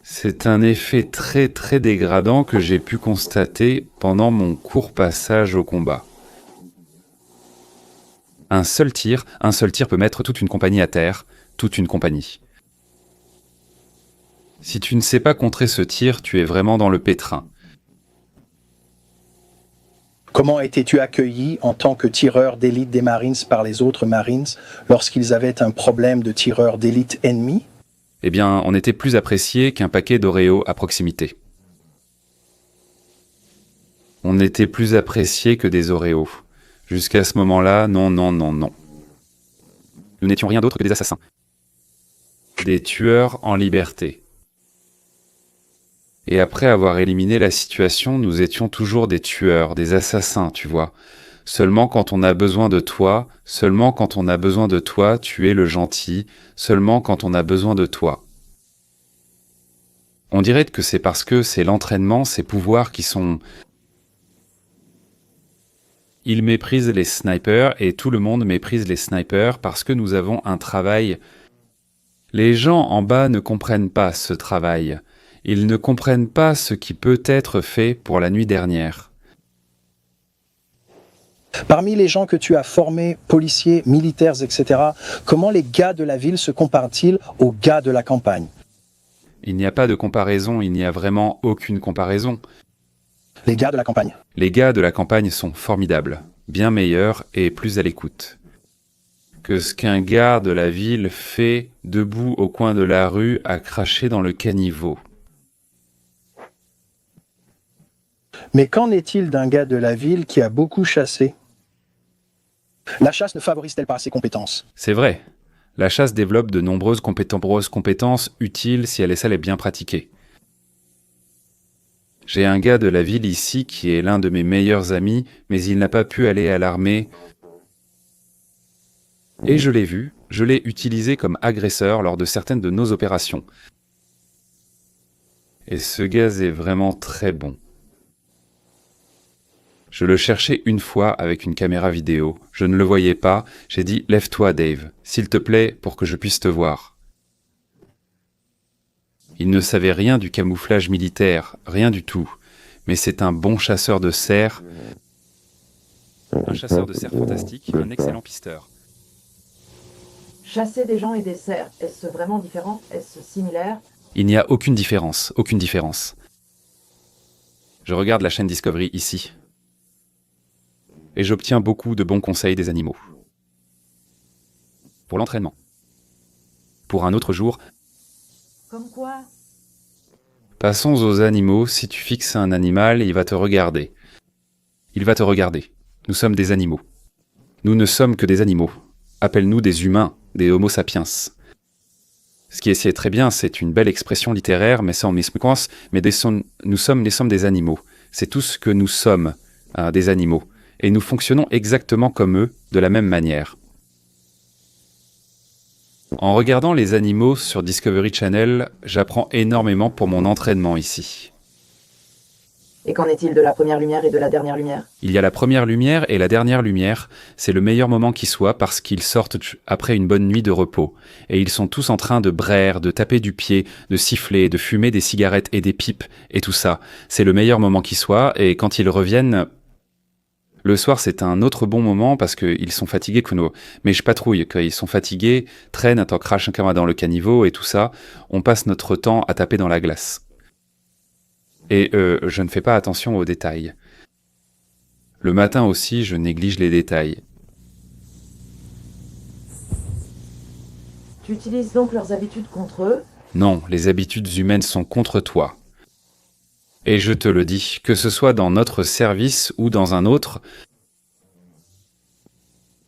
[SPEAKER 2] C'est un effet très très dégradant que j'ai pu constater pendant mon court passage au combat. Un seul tir peut mettre toute une compagnie à terre, toute une compagnie. Si tu ne sais pas contrer ce tir, tu es vraiment dans le pétrin.
[SPEAKER 1] Comment étais-tu accueilli en tant que tireur d'élite des Marines par les autres Marines lorsqu'ils avaient un problème de tireur d'élite ennemi?
[SPEAKER 2] Eh bien, on était plus apprécié qu'un paquet d'Oreo à proximité. On était plus apprécié que des Oreos. Jusqu'à ce moment-là, non. Nous n'étions rien d'autre que des assassins. Des tueurs en liberté. Et après avoir éliminé la situation, nous étions toujours des tueurs, des assassins, tu vois. Seulement quand on a besoin de toi, tu es le gentil, seulement quand on a besoin de toi. On dirait que c'est parce que c'est l'entraînement, ces pouvoirs qui sont... Ils méprisent les snipers et tout le monde méprise les snipers parce que nous avons un travail. Les gens en bas ne comprennent pas ce travail. Ils ne comprennent pas ce qui peut être fait pour la nuit dernière.
[SPEAKER 1] Parmi les gens que tu as formés, policiers, militaires, etc., comment les gars de la ville se comparent-ils aux gars de la campagne?
[SPEAKER 2] Il n'y a pas de comparaison, il n'y a vraiment aucune comparaison.
[SPEAKER 1] Les gars de la campagne.
[SPEAKER 2] Les gars de la campagne sont formidables, bien meilleurs et plus à l'écoute. Que ce qu'un gars de la ville fait debout au coin de la rue à cracher dans le caniveau.
[SPEAKER 1] Mais qu'en est-il d'un gars de la ville qui a beaucoup chassé? La chasse ne favorise-t-elle pas ses compétences?
[SPEAKER 2] C'est vrai. La chasse développe de nombreuses compétences utiles si elle est bien pratiquée. J'ai un gars de la ville ici qui est l'un de mes meilleurs amis, mais il n'a pas pu aller à l'armée. Et je l'ai vu, je l'ai utilisé comme agresseur lors de certaines de nos opérations. Et ce gaz est vraiment très bon. Je le cherchais une fois avec une caméra vidéo. Je ne le voyais pas. J'ai dit « Lève-toi, Dave, s'il te plaît, pour que je puisse te voir. » Il ne savait rien du camouflage militaire, rien du tout. Mais c'est un bon chasseur de cerfs. Un chasseur de cerfs fantastique, un excellent pisteur.
[SPEAKER 3] Chasser des gens et des cerfs, est-ce vraiment différent? Est-ce similaire?
[SPEAKER 2] Il n'y a aucune différence, aucune différence. Je regarde la chaîne Discovery ici. et j'obtiens beaucoup de bons conseils des animaux. Pour l'entraînement. Pour un autre jour,
[SPEAKER 3] Comme quoi?
[SPEAKER 2] passons aux animaux. Si tu fixes un animal, il va te regarder. Il va te regarder. Nous sommes des animaux. Nous ne sommes que des animaux. Appelle-nous des humains, des homo sapiens. Ce qui est très bien, c'est une belle expression littéraire, mais ça en misconce, mais nous sommes des animaux. C'est tout ce que nous sommes, des animaux. Et nous fonctionnons exactement comme eux, de la même manière. En regardant les animaux sur Discovery Channel, j'apprends énormément pour mon entraînement ici.
[SPEAKER 3] Et qu'en est-il de la première lumière et de la dernière lumière?
[SPEAKER 2] Il y a la première lumière et la dernière lumière, c'est le meilleur moment qui soit parce qu'ils sortent après une bonne nuit de repos. Et ils sont tous en train de braire, de taper du pied, de siffler, de fumer des cigarettes et des pipes et tout ça. C'est le meilleur moment qui soit et quand ils reviennent... Le soir, c'est un autre bon moment parce qu'ils sont fatigués, mais je patrouille, quand ils sont fatigués, traînent, attends, crache un camarade dans le caniveau et tout ça. On passe notre temps à taper dans la glace. Et je ne fais pas attention aux détails. Le matin aussi, je néglige les détails.
[SPEAKER 3] Tu utilises donc leurs habitudes contre eux?
[SPEAKER 2] Non, les habitudes humaines sont contre toi. Et je te le dis, que ce soit dans notre service ou dans un autre,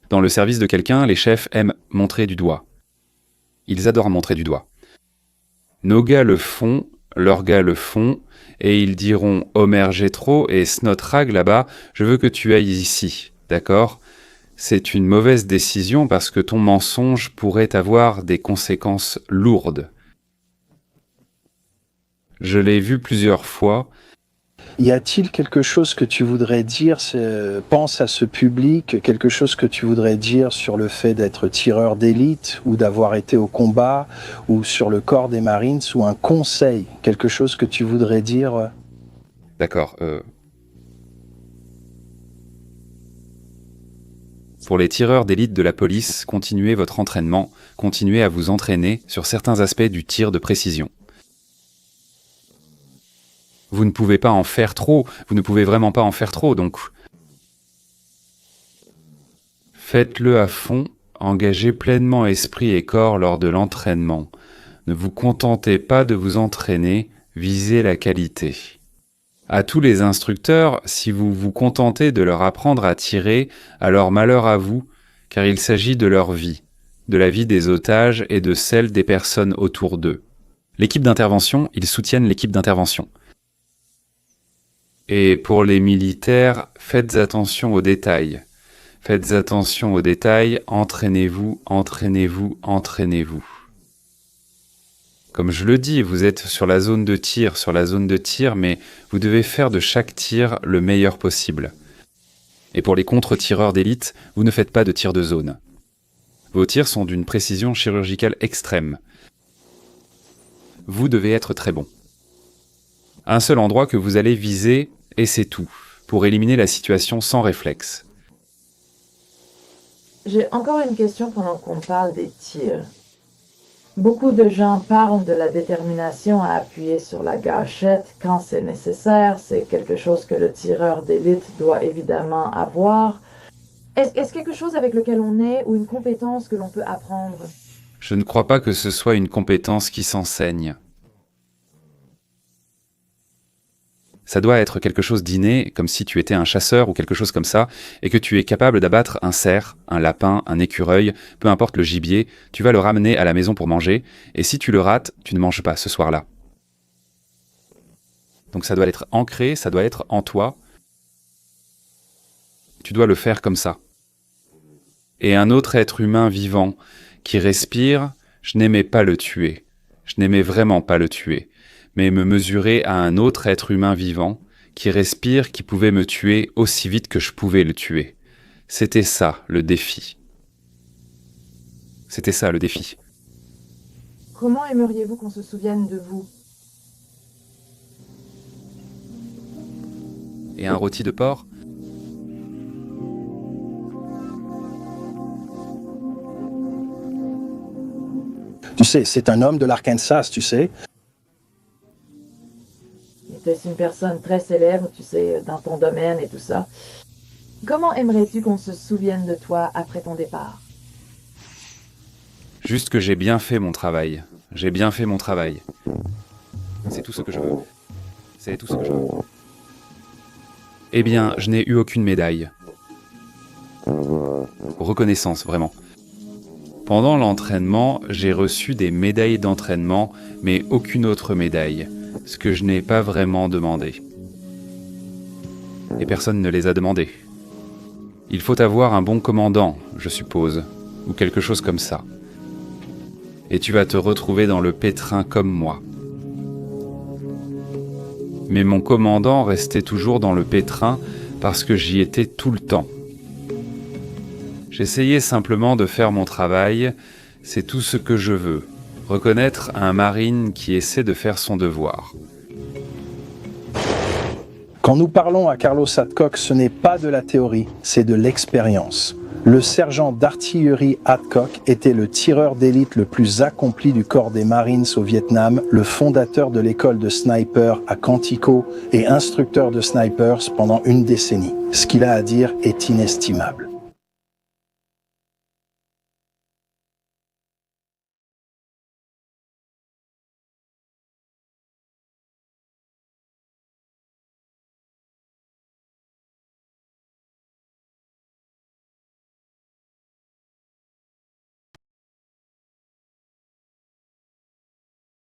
[SPEAKER 2] dans le service de quelqu'un, les chefs aiment montrer du doigt. Ils adorent montrer du doigt. Nos gars le font, leurs gars le font, et ils diront « Homer Jethro et Snotrag là-bas, je veux que tu ailles ici, d'accord ?» C'est une mauvaise décision parce que ton mensonge pourrait avoir des conséquences lourdes. Je l'ai vu plusieurs fois.
[SPEAKER 1] Y a-t-il quelque chose que tu voudrais dire, pense à ce public, quelque chose que tu voudrais dire sur le fait d'être tireur d'élite ou d'avoir été au combat ou sur le corps des Marines ou un conseil, quelque chose que tu voudrais dire?
[SPEAKER 2] D'accord. Pour les tireurs d'élite de la police, continuez votre entraînement, continuez à vous entraîner sur certains aspects du tir de précision. Vous ne pouvez pas en faire trop, vous ne pouvez vraiment pas en faire trop, donc faites-le à fond, engagez pleinement esprit et corps lors de l'entraînement. Ne vous contentez pas de vous entraîner, visez la qualité. À tous les instructeurs, si vous vous contentez de leur apprendre à tirer, alors malheur à vous, car il s'agit de leur vie, de la vie des otages et de celle des personnes autour d'eux. L'équipe d'intervention, ils soutiennent l'équipe d'intervention. Et pour les militaires, faites attention aux détails. Faites attention aux détails, entraînez-vous, entraînez-vous, entraînez-vous. Comme je le dis, vous êtes sur la zone de tir, mais vous devez faire de chaque tir le meilleur possible. Et pour les contre-tireurs d'élite, vous ne faites pas de tir de zone. Vos tirs sont d'une précision chirurgicale extrême. Vous devez être très bon. Un seul endroit que vous allez viser, et c'est tout, pour éliminer la situation sans réflexe.
[SPEAKER 3] J'ai encore une question pendant qu'on parle des tirs. Beaucoup de gens parlent de la détermination à appuyer sur la gâchette quand c'est nécessaire. C'est quelque chose que le tireur d'élite doit évidemment avoir. Est-ce quelque chose avec lequel on est ou une compétence que l'on peut apprendre?
[SPEAKER 2] Je ne crois pas que ce soit une compétence qui s'enseigne. Ça doit être quelque chose d'inné, comme si tu étais un chasseur ou quelque chose comme ça, et que tu es capable d'abattre un cerf, un lapin, un écureuil, peu importe le gibier, tu vas le ramener à la maison pour manger, et si tu le rates, tu ne manges pas ce soir-là. Donc ça doit être ancré, ça doit être en toi. Tu dois le faire comme ça. Et un autre être humain vivant qui respire, je n'aimais pas le tuer. Je n'aimais vraiment pas le tuer. Mais me mesurer à un autre être humain vivant, qui respire, qui pouvait me tuer aussi vite que je pouvais le tuer. C'était ça, le défi. C'était ça, le défi.
[SPEAKER 3] Comment aimeriez-vous qu'on se souvienne de vous?
[SPEAKER 2] Et un rôti de porc?
[SPEAKER 1] Tu sais, c'est un homme de l'Arkansas, tu sais.
[SPEAKER 3] Était-ce une personne très célèbre, tu sais, dans ton domaine et tout ça? Comment aimerais-tu qu'on se souvienne de toi après ton départ?
[SPEAKER 2] Juste que j'ai bien fait mon travail. J'ai bien fait mon travail. C'est tout ce que je veux. C'est tout ce que je veux. Eh bien, je n'ai eu aucune médaille. Reconnaissance, vraiment. Pendant l'entraînement, j'ai reçu des médailles d'entraînement, mais aucune autre médaille, ce que je n'ai pas vraiment demandé. Et personne ne les a demandées. Il faut avoir un bon commandant, je suppose, ou quelque chose comme ça. Et tu vas te retrouver dans le pétrin comme moi. Mais mon commandant restait toujours dans le pétrin parce que j'y étais tout le temps. J'essayais simplement de faire mon travail, c'est tout ce que je veux. Reconnaître un marine qui essaie de faire son devoir.
[SPEAKER 1] Quand nous parlons à Carlos Adcock, ce n'est pas de la théorie, c'est de l'expérience. Le sergent d'artillerie Adcock était le tireur d'élite le plus accompli du corps des Marines au Vietnam, le fondateur de l'école de sniper à Quantico et instructeur de snipers pendant une décennie. Ce qu'il a à dire est inestimable.